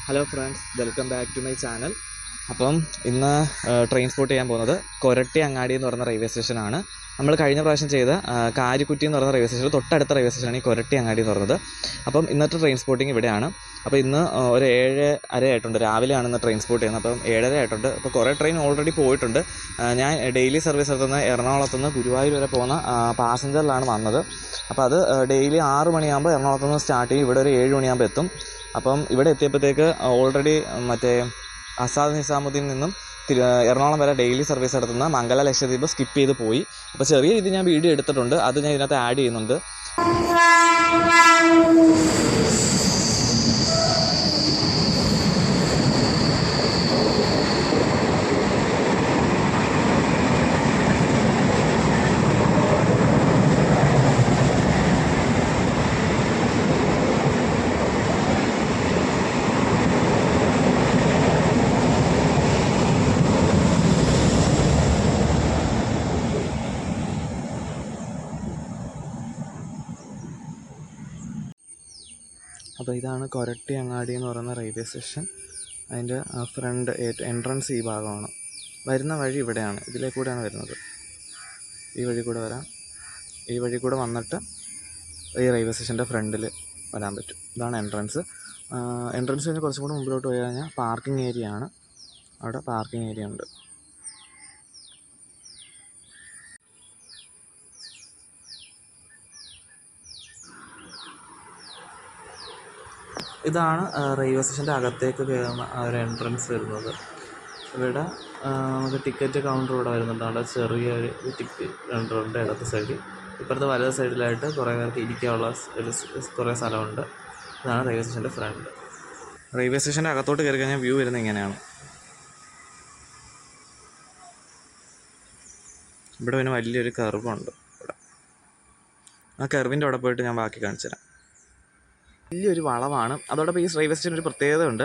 Hello friends, welcome back to my channel. അപ്പം ഇന്ന് train spot ചെയ്യാൻ പോകുന്നത് കൊരട്ടി അങ്ങാടി എന്ന് പറയുന്ന റെയിൽവേ സ്റ്റേഷനാണ്. നമ്മൾ കഴിഞ്ഞ പ്രാവശ്യം ചെയ്ത കാരിക്കുറ്റി എന്ന് പറയുന്ന റെയിൽവേ സ്റ്റേഷൻ തൊട്ടടുത്ത റെയിൽവേ സ്റ്റേഷനാണ് ഈ കൊരട്ടി അങ്ങാടി എന്ന് പറയുന്നത്. അപ്പം ഇന്നത്തെ ട്രെയിൻ സ്പോട്ടിങ് ഇവിടെയാണ്. അപ്പോൾ ഇന്ന് ഒരു 7:30 ആയിട്ടുണ്ട്, രാവിലെയാണ് ഇന്ന് ട്രെയിൻ സ്പോട്ട് ചെയ്യുന്നത്. അപ്പം 7:30 ആയിട്ടുണ്ട്. അപ്പോൾ കുറേ ട്രെയിൻ ഓൾറെഡി പോയിട്ടുണ്ട്. ഞാൻ ഡെയിലി സർവീസ് നടത്തുന്ന എറണാകുളത്തുനിന്ന് ഗുരുവായൂർ വരെ പോകുന്ന പാസഞ്ചറിലാണ് വന്നത്. അപ്പോൾ അത് ഡെയിലി 6 മണിയാകുമ്പോൾ എറണാകുളത്തുനിന്ന് സ്റ്റാർട്ട് ചെയ്യും, ഇവിടെ ഒരു 7 മണിയാകുമ്പോൾ എത്തും. അപ്പം ഇവിടെ എത്തിയപ്പോഴത്തേക്ക് ഓൾറെഡി മറ്റേ ആസാദ് നിസാമുദ്ദീനിൽ നിന്നും എറണാകുളം വരെ ഡെയിലി സർവീസ് നടത്തുന്ന മംഗല ലക്ഷദ്വീപ് സ്കിപ്പ് ചെയ്ത് പോയി. അപ്പോൾ ചെറിയ രീതിയിൽ ഞാൻ വീഡിയോ എടുത്തിട്ടുണ്ട്, അത് ഞാൻ ഇതിനകത്ത് ആഡ് ചെയ്യുന്നുണ്ട്. അപ്പോൾ ഇതാണ് കൊരട്ടി അങ്ങാടി എന്ന് പറയുന്ന റെയിൽവേ സ്റ്റേഷൻ. അതിൻ്റെ ഫ്രണ്ട് എൻട്രൻസ് ഈ ഭാഗമാണ്. വരുന്ന വഴി ഇവിടെയാണ്, ഇതിലേക്കൂടെയാണ് വരുന്നത്. ഈ വഴി കൂടെ വരാം, ഈ വഴി കൂടെ വന്നിട്ട് ഈ റെയിൽവേ സ്റ്റേഷൻ്റെ ഫ്രണ്ടിൽ വരാൻ പറ്റും. ഇതാണ് എൻട്രൻസ്. എൻട്രൻസ് കഴിഞ്ഞ് കുറച്ചും കൂടെ മുമ്പിലോട്ട് പോയി കഴിഞ്ഞാൽ പാർക്കിംഗ് ഏരിയ ആണ്. അവിടെ പാർക്കിംഗ് ഏരിയ ഉണ്ട്. ഇതാണ് റെയിൽവേ സ്റ്റേഷൻ്റെ അകത്തേക്ക് കയറുന്ന ഒരു എൻട്രൻസ് വരുന്നത്. ഇവിടെ നമുക്ക് ടിക്കറ്റ് കൗണ്ടർ ഇവിടെ വരുന്നുണ്ട്. അവിടെ ചെറിയൊരു ടിക്കറ്റ് കൗണ്ടറുണ്ട് ഇടത്ത് സൈഡിൽ. ഇപ്പുറത്തെ വലത് സൈഡിലായിട്ട് കുറേ പേർക്ക് ഇരിക്കാനുള്ള കുറേ സ്ഥലമുണ്ട്. ഇതാണ് റെയിൽവേ സ്റ്റേഷൻ്റെ ഫ്രണ്ട്. റെയിൽവേ സ്റ്റേഷൻ്റെ അകത്തോട്ട് കയറി കഴിഞ്ഞാൽ വ്യൂ വരുന്നത് ഇങ്ങനെയാണ്. ഇവിടെ പിന്നെ വലിയൊരു കർവുണ്ട്. ഇവിടെ ആ കർവിൻ്റെ അവിടെ പോയിട്ട് ഞാൻ ബാക്കി കാണിച്ചു തരാം. വലിയൊരു വളവാണ്. അതോടൊപ്പം ഈ റെയിൽവേ സ്റ്റേഷൻ ഒരു പ്രത്യേകത ഉണ്ട്.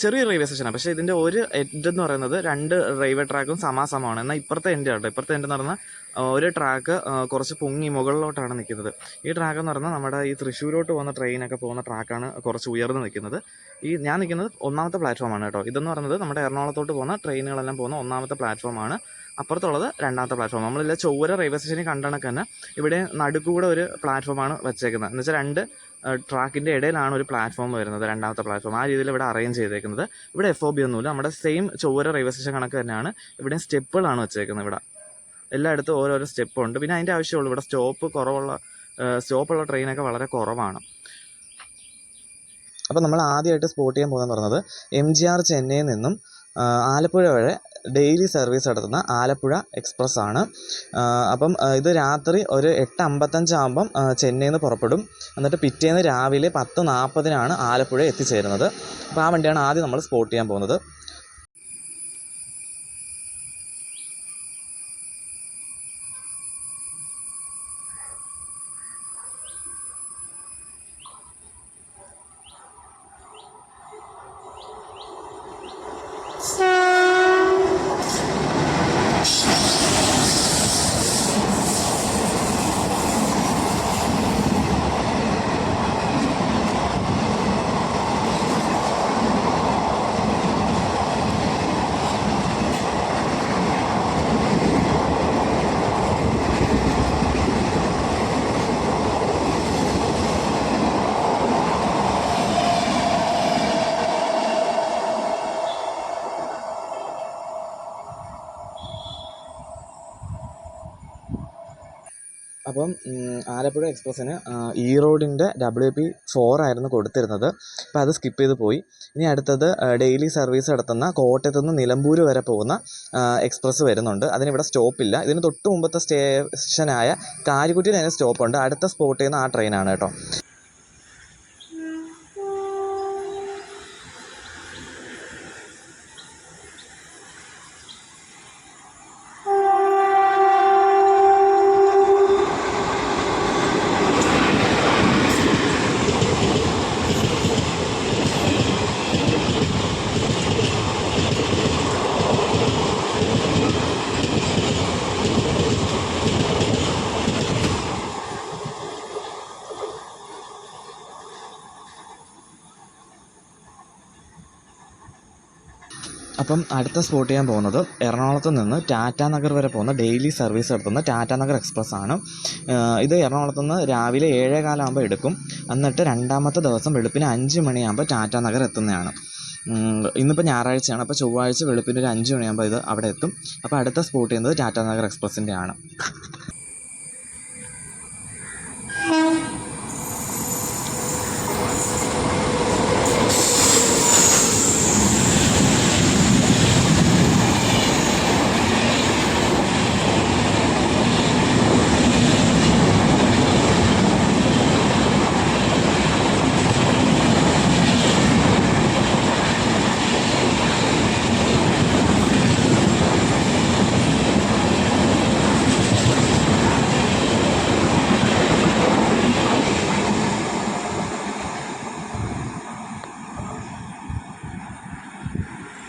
ചെറിയ റെയിൽവേ സ്റ്റേഷനാണ്, പക്ഷേ ഇതിൻ്റെ ഒരു എൻഡ് എന്ന് പറയുന്നത് 2 റെയിൽവേ ട്രാക്കും സമാസമമാണ്. എന്നാൽ ഇപ്പുറത്തെ എൻഡ് ആണ്. ഇപ്പുറത്തെ എൻഡ് എന്ന് പറഞ്ഞാൽ ഒരു ട്രാക്ക് കുറച്ച് പൊങ്ങി മുകളിലോട്ടാണ് നിൽക്കുന്നത്. ഈ ട്രാക്ക് എന്ന് പറഞ്ഞാൽ നമ്മുടെ ഈ തൃശ്ശൂരോട്ട് പോകുന്ന ട്രെയിനൊക്കെ പോകുന്ന ട്രാക്കാണ് കുറച്ച് ഉയർന്ന് നിൽക്കുന്നത്. ഈ ഞാൻ നിൽക്കുന്നത് 1ാമത്തെ പ്ലാറ്റ്ഫോമാണ് കേട്ടോ. ഇതെന്ന് പറയുന്നത് നമ്മുടെ എറണാകുളത്തോട്ട് പോകുന്ന ട്രെയിനുകളെല്ലാം പോകുന്ന 1ാമത്തെ പ്ലാറ്റ്ഫോമാണ്. അപ്പുറത്തുള്ളത് 2ാമത്തെ പ്ലാറ്റ്ഫോം. നമ്മളില്ല ചൊവ്വര റെയിൽവേ സ്റ്റേഷനിൽ കണ്ടണക്ക് തന്നെ ഇവിടെ നടുക്കൂടെ ഒരു പ്ലാറ്റ്ഫോമാണ് വെച്ചേക്കുന്നത്. എന്ന് വെച്ചാൽ 2 ട്രാക്കിൻ്റെ ഇടയിലാണ് ഒരു പ്ലാറ്റ്ഫോം വരുന്നത്, 2ാമത്തെ പ്ലാറ്റ്ഫോം. ആ രീതിയിൽ ഇവിടെ അറേഞ്ച് ചെയ്തേക്കുന്നത്. ഇവിടെ FOB ഒന്നുമില്ല. നമ്മുടെ സെയിം ചൊവ്വര റെയിൽവേ സ്റ്റേഷൻ കണക്ക് തന്നെയാണ്. ഇവിടെ സ്റ്റെപ്പുകളാണ് വെച്ചേക്കുന്നത്. ഇവിടെ എല്ലായിടത്തും ഓരോരോ സ്റ്റെപ്പുണ്ട്. പിന്നെ അതിൻ്റെ ആവശ്യമുള്ളൂ. ഇവിടെ സ്റ്റോപ്പുള്ള ട്രെയിനൊക്കെ വളരെ കുറവാണ്. അപ്പോൾ നമ്മൾ ആദ്യമായിട്ട് സ്പോട്ട് ചെയ്യാൻ പോകുന്നതെന്ന് പറയുന്നത് MGR ചെന്നൈയിൽ നിന്നും ആലപ്പുഴ വരെ ഡെയിലി സർവീസ് നടത്തുന്ന ആലപ്പുഴ എക്സ്പ്രസ് ആണ്. അപ്പം ഇത് രാത്രി ഒരു 8:55 ആകുമ്പം ചെന്നൈയിൽ നിന്ന് പുറപ്പെടും. എന്നിട്ട് പിറ്റേന്ന് രാവിലെ 10:40 ആലപ്പുഴ എത്തിച്ചേരുന്നത്. അപ്പോൾ ആ വണ്ടിയാണ് ആദ്യം നമ്മൾ സ്പോട്ട് ചെയ്യാൻ പോകുന്നത്. അപ്പം ആലപ്പുഴ എക്സ്പ്രസ്സിന് ഈറോഡിൻ്റെ WP4 ആയിരുന്നു കൊടുത്തിരുന്നത്. അപ്പോൾ അത് സ്കിപ്പ് ചെയ്ത് പോയി. ഇനി അടുത്തത് ഡെയിലി സർവീസ് നടത്തുന്ന കോട്ടയത്തു നിന്ന് നിലമ്പൂർ വരെ പോകുന്ന എക്സ്പ്രസ് വരുന്നുണ്ട്. അതിനിവിടെ സ്റ്റോപ്പില്ല. ഇതിന് തൊട്ട് മുമ്പത്തെ സ്റ്റേഷനായ കാരിക്കുറ്റിയിൽ അതിന് സ്റ്റോപ്പുണ്ട്. അടുത്ത സ്പോട്ട് ചെയ്യുന്ന ആ ട്രെയിനാണ് കേട്ടോ. അപ്പം അടുത്ത സ്പോട്ട് ചെയ്യാൻ പോകുന്നത് എറണാകുളത്ത് നിന്ന് ടാറ്റാനഗർ വരെ പോകുന്ന ഡെയിലി സർവീസ് നടത്തുന്ന ടാറ്റാനഗർ എക്സ്പ്രസ് ആണ്. ഇത് എറണാകുളത്ത് നിന്ന് രാവിലെ 7:15 ആകുമ്പോൾ എടുക്കും. എന്നിട്ട് രണ്ടാമത്തെ ദിവസം വെളുപ്പിന് 5 മണിയാകുമ്പോൾ ടാറ്റാനഗർ എത്തുന്നതാണ്. ഇന്നിപ്പോൾ ഞായറാഴ്ചയാണ്, അപ്പോൾ ചൊവ്വാഴ്ച വെളുപ്പിന് ഒരു 5 മണിയാകുമ്പോൾ ഇത് അവിടെ എത്തും. അപ്പോൾ അടുത്ത സ്പോട്ട് ചെയ്യുന്നത് ടാറ്റാനഗർ എക്സ്പ്രസിൻ്റെ ആണ്.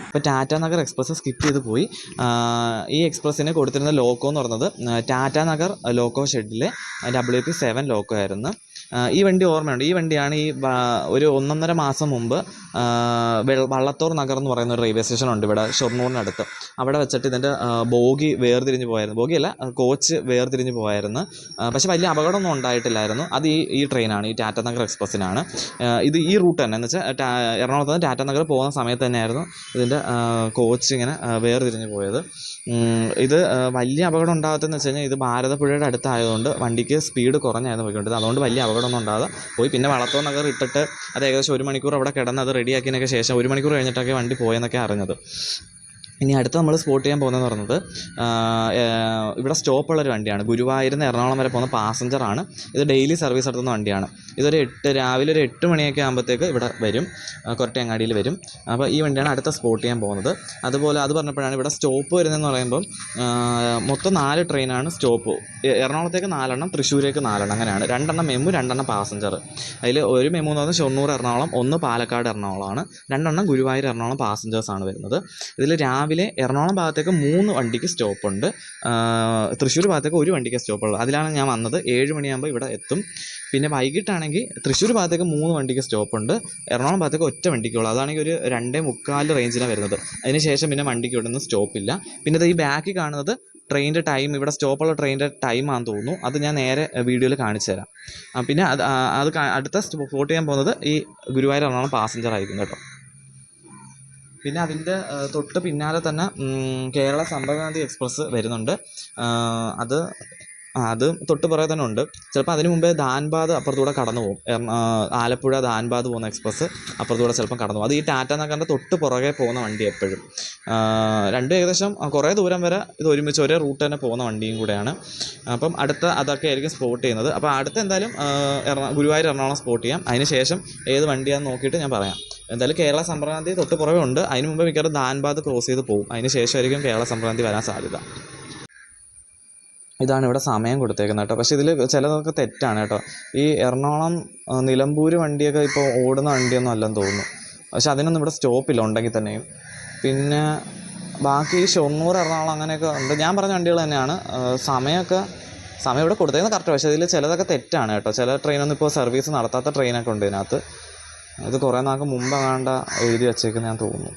ഇപ്പോൾ ടാറ്റാനഗർ എക്സ്പ്രസ് സ്കിപ്പ് ചെയ്ത് പോയി. ഈ എക്സ്പ്രസ്സിന് കൊടുത്തിരുന്ന ലോക്കോ എന്ന് പറയുന്നത് ടാറ്റാനഗർ ലോക്കോ ഷെഡിലെ WP7 ലോക്കോ ആയിരുന്നു. ഈ വണ്ടി ഓർമ്മയുണ്ട്. ഈ വണ്ടിയാണ് ഒരു 1.5 മാസം മുമ്പ് വള്ളത്തോർ നഗർ എന്ന് പറയുന്ന ഒരു റെയിൽവേ സ്റ്റേഷൻ ഉണ്ട് ഇവിടെ ഷൊർണൂറിനടുത്ത്. അവിടെ വെച്ചിട്ട് ഇതിൻ്റെ ബോഗി വേർതിരിഞ്ഞ് പോയായിരുന്നു. ബോഗിയല്ല, കോച്ച് വേർതിരിഞ്ഞ് പോയായിരുന്നു. പക്ഷേ വലിയ അപകടമൊന്നും ഉണ്ടായിട്ടില്ലായിരുന്നു. അത് ഈ ട്രെയിനാണ്, ഈ ടാറ്റാനഗർ എക്സ്പ്രസ്സിനാണ്. ഇത് ഈ റൂട്ട് തന്നെ, എന്ന് വെച്ചാൽ എറണാകുളത്ത് നിന്ന് ടാറ്റാനഗർ പോകുന്ന സമയത്ത് തന്നെയായിരുന്നു ഇതിൻ്റെ കോച്ച് ഇങ്ങനെ വേർതിരിഞ്ഞ് പോയത്. ഇത് വലിയ അപകടം ഉണ്ടാകത്തെന്ന് വെച്ച് കഴിഞ്ഞാൽ ഇത് ഭാരതപ്പുഴയുടെ അടുത്തായതുകൊണ്ട് വണ്ടിക്ക് സ്പീഡ് കുറഞ്ഞായിരുന്നു പോയിക്കൊണ്ടിരുന്നത്. അതുകൊണ്ട് വലിയ അപകടമൊന്നും ഉണ്ടാകാതെ പോയി. പിന്നെ വള്ളത്തോർ നഗർ ഇട്ടിട്ട് അത് ഏകദേശം 1 മണിക്കൂർ അവിടെ കിടന്ന് അത് റെഡിയാക്കിയതിനൊക്കെ ശേഷം 1 മണിക്കൂർ കഴിഞ്ഞിട്ടൊക്കെ വണ്ടി പോയെന്നൊക്കെ അറിഞ്ഞത്. ഇനി അടുത്ത് നമ്മൾ സ്പോട്ട് ചെയ്യാൻ പോകുന്നതെന്ന് പറയുന്നത് ഇവിടെ സ്റ്റോപ്പുള്ളൊരു വണ്ടിയാണ്. ഗുരുവായൂരിൽ നിന്ന് എറണാകുളം വരെ പോകുന്ന പാസഞ്ചറാണ്. ഇത് ഡെയിലി സർവീസ് നടത്തുന്ന വണ്ടിയാണ്. രാവിലെ ഒരു 8 മണിയൊക്കെ ആകുമ്പോഴത്തേക്ക് ഇവിടെ വരും, കൊരട്ടിയങ്ങാടിയിൽ വരും. അപ്പോൾ ഈ വണ്ടിയാണ് അടുത്ത സ്പോട്ട് ചെയ്യാൻ പോകുന്നത്. അതുപോലെ അത് പറഞ്ഞപ്പോഴാണ് ഇവിടെ സ്റ്റോപ്പ് വരുന്നതെന്ന് പറയുമ്പം മൊത്തം 4 ട്രെയിനാണ് സ്റ്റോപ്പ്. എറണാകുളത്തേക്ക് 4 എണ്ണം, തൃശ്ശൂരേക്ക് 4 എണ്ണം, അങ്ങനെയാണ്. 2 എണ്ണം മെമു, 2 എണ്ണം പാസഞ്ചർ. അതിൽ ഒരു മെമു എന്ന് പറഞ്ഞാൽ ഷൊർണൂർ എറണാകുളം, 1 പാലക്കാട് എറണാകുളമാണ്. 2 എണ്ണം ഗുരുവായൂർ എറണാകുളം പാസഞ്ചേഴ്സാണ് വരുന്നത്. ഇതിൽ രാവിലെ എറണാകുളം ഭാഗത്തേക്ക് 3 വണ്ടിക്ക് സ്റ്റോപ്പുണ്ട്. തൃശ്ശൂർ ഭാഗത്തേക്ക് 1 വണ്ടിക്ക് സ്റ്റോപ്പുള്ളത്. അതിലാണ് ഞാൻ വന്നത്. 7 മണിയാകുമ്പോൾ ഇവിടെ എത്തും. പിന്നെ വൈകിട്ടാണെങ്കിൽ തൃശ്ശൂർ ഭാഗത്തേക്ക് 3 വണ്ടിക്ക് സ്റ്റോപ്പുണ്ട്. എറണാകുളം ഭാഗത്തേക്ക് 1 വണ്ടിക്കുള്ളൂ. അതാണെങ്കിൽ ഒരു 2:45 റേഞ്ചിലാണ് വരുന്നത്. അതിന് ശേഷം പിന്നെ വണ്ടിക്ക് ഇവിടെ നിന്ന് സ്റ്റോപ്പില്ല. പിന്നെ ഈ ബാക്കിൽ കാണുന്നത് ട്രെയിനിൻ്റെ ടൈം, ഇവിടെ സ്റ്റോപ്പുള്ള ട്രെയിനിൻ്റെ ടൈമാണെന്ന് തോന്നുന്നു. അത് ഞാൻ നേരെ വീഡിയോയിൽ കാണിച്ചു തരാം. പിന്നെ അത് അടുത്ത സ്പോട്ട് ചെയ്യാൻ പോകുന്നത് ഈ ഗുരുവായൂർ എറണാകുളം പാസഞ്ചർ ആയിരിക്കും കേട്ടോ. പിന്നെ അതിൻ്റെ തൊട്ട് പിന്നാലെ തന്നെ കേരള സമ്പർക്ക്ക്രാന്തി എക്സ്പ്രസ് വരുന്നുണ്ട്. അത് തൊട്ട് പുറകെ തന്നെ ഉണ്ട്. ചിലപ്പോൾ അതിന് മുമ്പേ ധാൻബാദ് അപ്പുറത്തൂടെ കടന്നു പോകും. ആലപ്പുഴ ധാൻബാദ് പോകുന്ന എക്സ്പ്രസ് അപ്പുറത്തൂടെ ചിലപ്പം കടന്നു പോകും. അത് ഈ ടാറ്റാനഗറിൻ്റെ തൊട്ട് പുറകെ പോകുന്ന വണ്ടി എപ്പോഴും. രണ്ടും ഏകദേശം കുറേ ദൂരം വരെ ഇത് ഒരുമിച്ച് ഒരേ റൂട്ട് തന്നെ പോകുന്ന വണ്ടിയും കൂടെയാണ്. അപ്പം അടുത്ത അതൊക്കെ ആയിരിക്കും സ്പോട്ട് ചെയ്യുന്നത്. അപ്പോൾ അടുത്ത എന്തായാലും ഗുരുവായൂർ എറണാകുളം സ്പോട്ട് ചെയ്യാം. അതിന് ശേഷം ഏത് വണ്ടിയാണെന്ന് നോക്കിയിട്ട് ഞാൻ പറയാം. എന്തായാലും കേരള സമ്പർക്ക്ക്രാന്തി തൊട്ട് പുറകെ ഉണ്ട്. അതിന് മുമ്പ് മിക്കവാറും ധാൻബാദ് ക്രോസ് ചെയ്ത് പോകും. അതിന് ശേഷമായിരിക്കും കേരള സമ്പർക്ക്ക്രാന്തി വരാൻ സാധ്യത. ഇതാണ് ഇവിടെ സമയം കൊടുത്തേക്കുന്നത് കേട്ടോ. പക്ഷേ ഇതിൽ ചിലതൊക്കെ തെറ്റാണ് കേട്ടോ. ഈ എറണാകുളം നിലമ്പൂർ വണ്ടിയൊക്കെ ഇപ്പോൾ ഓടുന്ന വണ്ടിയൊന്നും അല്ലെന്ന് തോന്നുന്നു. പക്ഷെ അതിനൊന്നും ഇവിടെ സ്റ്റോപ്പില്ല, ഉണ്ടെങ്കിൽ തന്നെയും. പിന്നെ ബാക്കി ഈ ഷൊർണൂർ എറണാകുളം അങ്ങനെയൊക്കെ ഉണ്ട്. ഞാൻ പറഞ്ഞ വണ്ടികൾ തന്നെയാണ്. സമയം ഇവിടെ കൊടുത്തേക്കുന്നത് കറക്റ്റ്. പക്ഷേ ഇതിൽ ചിലതൊക്കെ തെറ്റാണ് കേട്ടോ. ചില ട്രെയിനൊന്നും ഇപ്പോൾ സർവീസ് നടത്താത്ത ട്രെയിനൊക്കെ ഉണ്ട് ഇതിനകത്ത്. ഇത് കുറേ നാൾക്ക് മുമ്പ് എങ്ങാണ്ട് എഴുതി വച്ചേക്കുന്നത് ഞാൻ തോന്നുന്നു.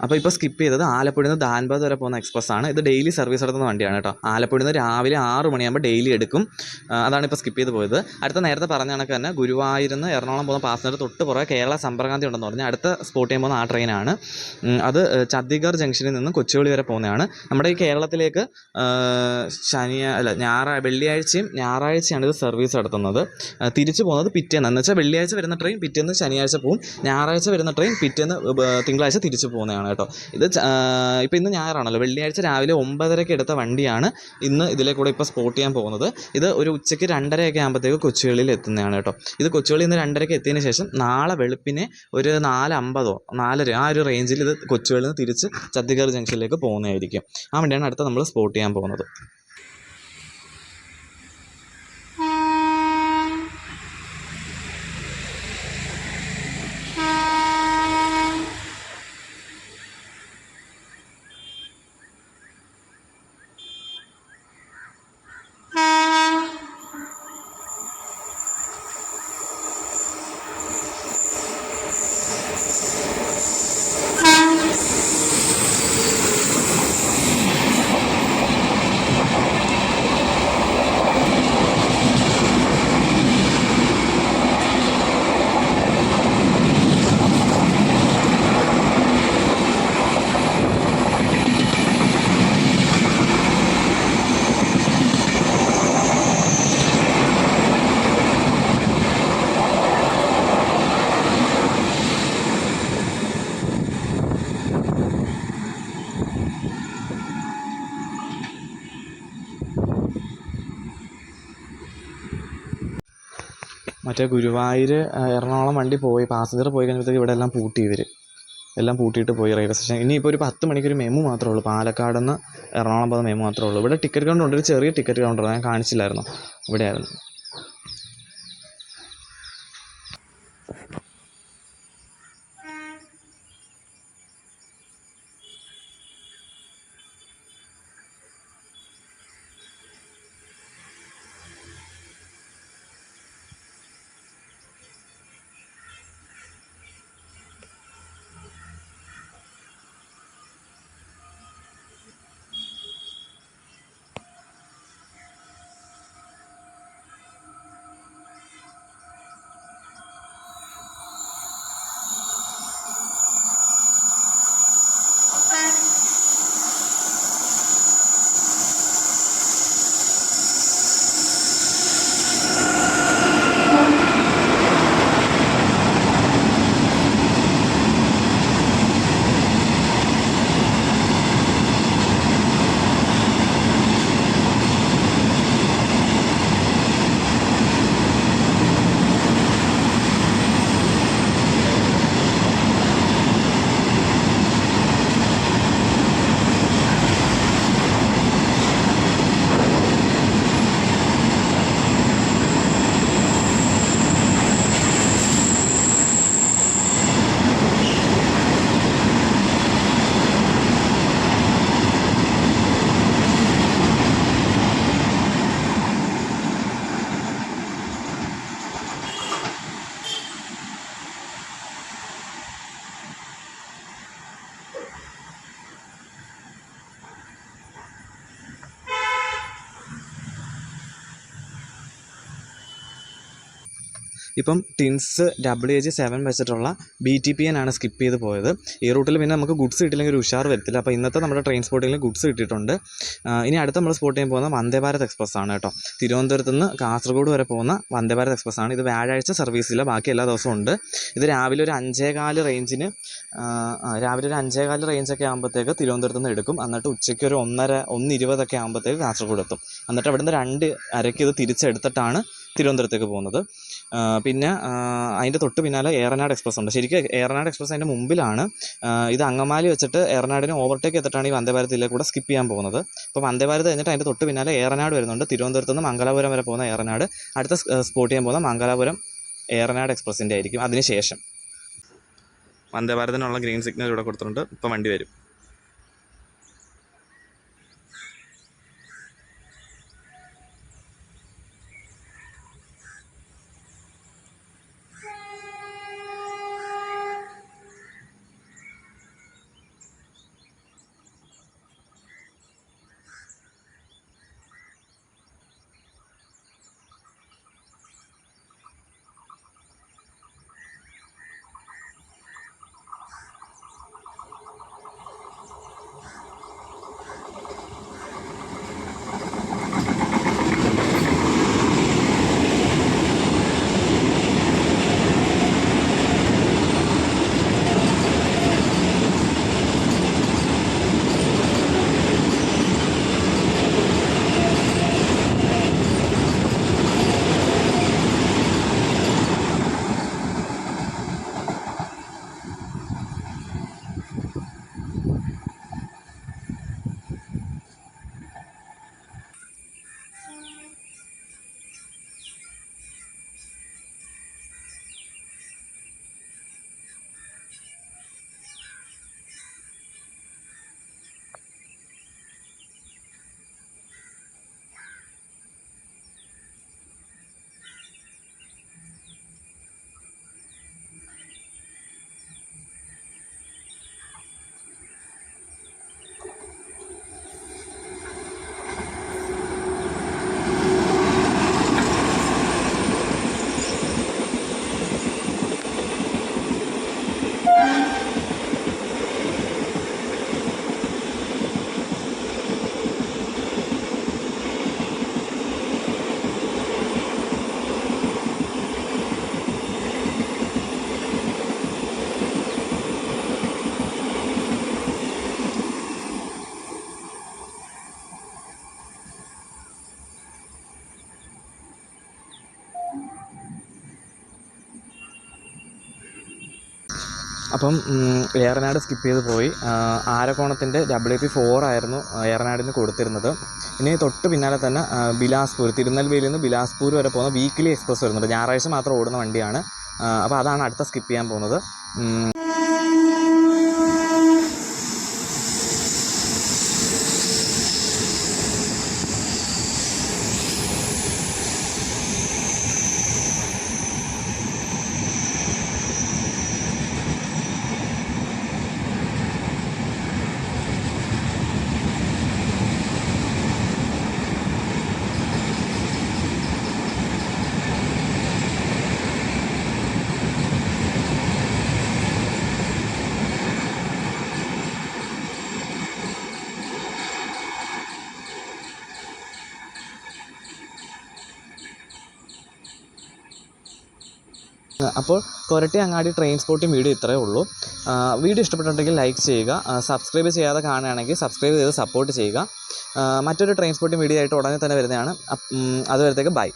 അപ്പോൾ ഇപ്പോൾ സ്കിപ്പ് ചെയ്തത് ആലപ്പുഴയിൽ നിന്ന് ധാൻബാദ് വരെ പോകുന്ന എക്സ്പ്രസ് ആണ്. ഇത് ഡെയിലി സർവീസ് നടത്തുന്ന വണ്ടിയാണ് കേട്ടോ. ആലപ്പുഴയിൽ നിന്ന് രാവിലെ 6 മണിയാകുമ്പോൾ ഡെയിലി എടുക്കും. അതാണ് ഇപ്പോൾ സ്കിപ്പ് ചെയ്ത് പോയത്. അടുത്ത നേരത്തെ പറഞ്ഞ കണക്ക് തന്നെ ഗുരുവായൂരിൽ നിന്ന് എറണാകുളം പോകുന്ന പാസഞ്ചർ തൊട്ട് പുറകെ കേരള സമ്പർക്കാന്തി ഉണ്ടെന്ന് പറഞ്ഞാൽ അടുത്ത സ്പോട്ട് ചെയ്യാൻ പോകുന്ന ആ ട്രെയിനാണ്. അത് ചണ്ഡീഗഡ് ജംഗ്ഷനിൽ നിന്നും കൊച്ചുവേളി വരെ പോകുന്നതാണ്. നമ്മുടെ ഈ കേരളത്തിലേക്ക് വെള്ളിയാഴ്ചയും ഞായറാഴ്ചയാണ് ഇത് സർവീസ് നടത്തുന്നത്. തിരിച്ചു പോകുന്നത് പിറ്റേന്ന്, എന്ന് വെച്ചാൽ വെള്ളിയാഴ്ച വരുന്ന ട്രെയിൻ പിറ്റേന്ന് ശനിയാഴ്ച പോകും, ഞായറാഴ്ച വരുന്ന ട്രെയിൻ പിറ്റേന്ന് തിങ്കളാഴ്ച തിരിച്ചു പോകുന്നതാണ് കേട്ടോ. ഇത് ഇപ്പോൾ ഇന്ന് ഞായറാണല്ലോ, വെള്ളിയാഴ്ച രാവിലെ 9:30 എടുത്ത വണ്ടിയാണ് ഇന്ന് ഇതിലെ കൂടെ ഇപ്പോൾ സ്പോട്ട് ചെയ്യാൻ പോകുന്നത്. ഇത് ഒരു ഉച്ചയ്ക്ക് 2:30 ആകുമ്പോഴത്തേക്ക് കൊച്ചുവേളിയിൽ എത്തുന്നതാണ് കേട്ടോ. ഇത് കൊച്ചുവേളി ഇന്ന് 2:30 എത്തിയതിന് ശേഷം നാളെ വെളുപ്പിനെ ഒരു 4:50 4:30 ആ ഒരു റേഞ്ചിൽ ഇത് കൊച്ചുവേളിയിൽ നിന്ന് തിരിച്ച് ചണ്ഡീഗഡ് ജംഗ്ഷനിലേക്ക് പോകുന്നതായിരിക്കും. ആ വണ്ടിയാണ് അടുത്ത നമ്മൾ സ്പോട്ട് ചെയ്യാൻ പോകുന്നത്. മറ്റേ ഗുരുവായൂർ എറണാകുളം വണ്ടി പോയി പാസഞ്ചർ പോയി കഴിഞ്ഞപ്പോഴത്തേക്ക് ഇവിടെ എല്ലാം പൂട്ടി, എല്ലാം പൂട്ടിയിട്ട് പോയി റെയിൽവേ സ്റ്റേഷൻ. ഇനിയിപ്പോൾ ഒരു 10 മണിക്കൊരു മെമു മാത്രമേ ഉള്ളൂ, പാലക്കാട് നിന്ന് എറണാകുളം പോകുന്ന മെമു മാത്രമേ ഉള്ളൂ. ഇവിടെ ടിക്കറ്റ് കൗണ്ടർ ഉണ്ട്, ഒരു ചെറിയ ടിക്കറ്റ് കൗണ്ടർ, ഞാൻ കാണിച്ചില്ലായിരുന്നു, ഇവിടെയായിരുന്നു. ഇപ്പം ടിൻസ് WH7 വെച്ചിട്ടുള്ള BTPN ആണ് സ്കിപ്പ് ചെയ്ത് പോയത്. ഈ റൂട്ടിൽ പിന്നെ നമുക്ക് ഗുഡ്സ് കിട്ടില്ലെങ്കിൽ ഒരു ഉഷാർ വരത്തില്ല. അപ്പോൾ ഇന്നത്തെ നമ്മുടെ ട്രെയിൻ സ്പോട്ടിങ്ങിൽ ഗുഡ്സ് കിട്ടിയിട്ടുണ്ട്. ഇനി അടുത്ത നമ്മൾ സ്പോട്ട് ചെയ്യാൻ പോകുന്ന വന്ദേ ഭാരത് എക്സ്പ്രസ് ആണ് കേട്ടോ. തിരുവനന്തപുരത്ത് നിന്ന് കാസർഗോഡ് വരെ പോകുന്ന വന്ദേ ഭാരത് എക്സ്പ്രസ് ആണ്. ഇത് വ്യാഴാഴ്ച സർവീസില്ല, ബാക്കി എല്ലാ ദിവസവും ഉണ്ട്. ഇത് രാവിലെ ഒരു 5:15 റേഞ്ചിന് രാവിലെ ഒരു 5:15 റേഞ്ചൊക്കെ ആകുമ്പോഴത്തേക്ക് തിരുവനന്തപുരത്ത് നിന്ന് എടുക്കും. എന്നിട്ട് ഉച്ചയ്ക്ക് ഒരു 1:20 ആകുമ്പോഴത്തേക്ക് കാസർഗോഡ് എത്തും. എന്നിട്ട് അവിടുന്ന് 2:30 ഇത് തിരിച്ചെടുത്തിട്ടാണ് തിരുവനന്തപുരത്തേക്ക് പോകുന്നത്. പിന്നെ അതിൻ്റെ തൊട്ട് പിന്നാലെ ഏറനാട് എക്സ്പ്രസ് ഉണ്ട്. ശരിക്കും ഏറനാട് എക്സ്പ്രസ് അതിൻ്റെ മുമ്പിലാണ്. ഇത് അങ്കമാലി വെച്ചിട്ട് ഏറനാടിനെ ഓവർടേക്ക് ചെയ്തിട്ടാണ് ഈ വന്ദേ ഭാരതിലെ കൂടെ സ്കിപ്പ് ചെയ്യാൻ പോകുന്നത്. അപ്പോൾ വന്ദേ ഭാരത് കഴിഞ്ഞിട്ട് അതിൻ്റെ തൊട്ട് പിന്നാലെ ഏറനാട് വരുന്നുണ്ട്. തിരുവനന്തപുരത്ത് നിന്ന് മംഗലാപുരം വരെ പോകുന്ന ഏറനാട്. അടുത്ത സ്പോട്ട് ചെയ്യാൻ പോകുന്ന മംഗലാപുരം ഏറനാട് എക്സ്പ്രസിൻ്റെ ആയിരിക്കും. അതിനുശേഷം വന്ദേ ഭാരതിനുള്ള ഗ്രീൻ സിഗ്നൽ ഇവിടെ കൊടുത്തിട്ടുണ്ട്. ഇപ്പോൾ വണ്ടി വരും. അപ്പം ഏറനാട് സ്കിപ്പ് ചെയ്ത് പോയി. ആരക്കോണത്തിൻ്റെ WP4 ആയിരുന്നു ഏറനാടിന് കൊടുത്തിരുന്നത്. ഇനി തൊട്ട് പിന്നാലെ തന്നെ ബിലാസ്പൂർ, തിരുനെൽവേലിയിൽ നിന്ന് ബിലാസ്പൂർ വരെ പോകുന്ന വീക്കിലി എക്സ്പ്രസ് വരുന്നുണ്ട്. ഞായറാഴ്ച മാത്രം ഓടുന്ന വണ്ടിയാണ്. അപ്പോൾ അതാണ് അടുത്ത സ്കിപ്പ് ചെയ്യാൻ പോകുന്നത്. അപ്പോൾ കൊരട്ടി അങ്ങാടി ട്രെയിൻ സ്പോട്ടിംഗ് വീഡിയോ ഇത്രയേ ഉള്ളൂ. വീഡിയോ ഇഷ്ടപ്പെട്ടിട്ടുണ്ടെങ്കിൽ ലൈക്ക് ചെയ്യുക. സബ്സ്ക്രൈബ് ചെയ്യാതെ കാണുകയാണെങ്കിൽ സബ്സ്ക്രൈബ് ചെയ്ത് സപ്പോർട്ട് ചെയ്യുക. മറ്റൊരു ട്രെയിൻ സ്പോട്ടിംഗ് വീഡിയോ ആയിട്ട് ഉടനെ തന്നെ വരുന്നതാണ്. അതുവരത്തേക്ക് ബൈ.